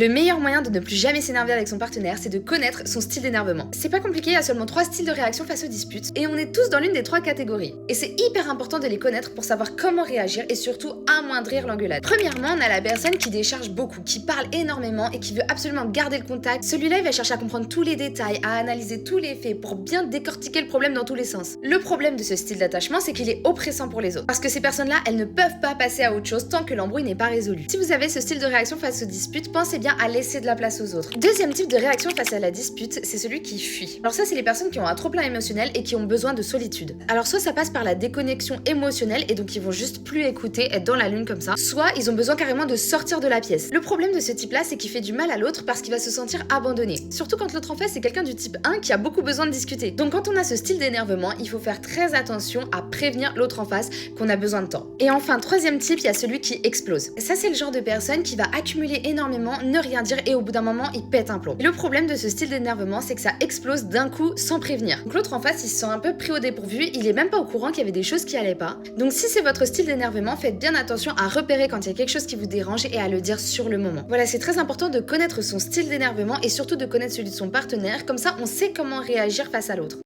Le meilleur moyen de ne plus jamais s'énerver avec son partenaire, c'est de connaître son style d'énervement. C'est pas compliqué, il y a seulement 3 styles de réaction face aux disputes, et on est tous dans l'une des 3 catégories. Et c'est hyper important de les connaître pour savoir comment réagir et surtout amoindrir l'engueulade. Premièrement, on a la personne qui décharge beaucoup, qui parle énormément et qui veut absolument garder le contact. Celui-là, il va chercher à comprendre tous les détails, à analyser tous les faits pour bien décortiquer le problème dans tous les sens. Le problème de ce style d'attachement, c'est qu'il est oppressant pour les autres. Parce que ces personnes-là, elles ne peuvent pas passer à autre chose tant que l'embrouille n'est pas résolu. Si vous avez ce style de réaction face aux disputes, pensez bien à laisser de la place aux autres. Deuxième type de réaction face à la dispute, c'est celui qui fuit. Alors ça, c'est les personnes qui ont un trop-plein émotionnel et qui ont besoin de solitude. Alors soit ça passe par la déconnexion émotionnelle et donc ils vont juste plus écouter, être dans la lune comme ça, soit ils ont besoin carrément de sortir de la pièce. Le problème de ce type-là, c'est qu'il fait du mal à l'autre parce qu'il va se sentir abandonné. Surtout quand l'autre en face, c'est quelqu'un du type 1 qui a beaucoup besoin de discuter. Donc quand on a ce style d'énervement, il faut faire très attention à prévenir l'autre en face qu'on a besoin de temps. Et enfin, troisième type, il y a celui qui explose. Ça, c'est le genre de personne qui va accumuler énormément, ne rien dire et au bout d'un moment, il pète un plomb. Et le problème de ce style d'énervement, c'est que ça explose d'un coup sans prévenir. Donc l'autre en face, il se sent un peu pris au dépourvu, il est même pas au courant qu'il y avait des choses qui allaient pas. Donc si c'est votre style d'énervement, faites bien attention à repérer quand il y a quelque chose qui vous dérange et à le dire sur le moment. Voilà, c'est très important de connaître son style d'énervement et surtout de connaître celui de son partenaire, comme ça on sait comment réagir face à l'autre.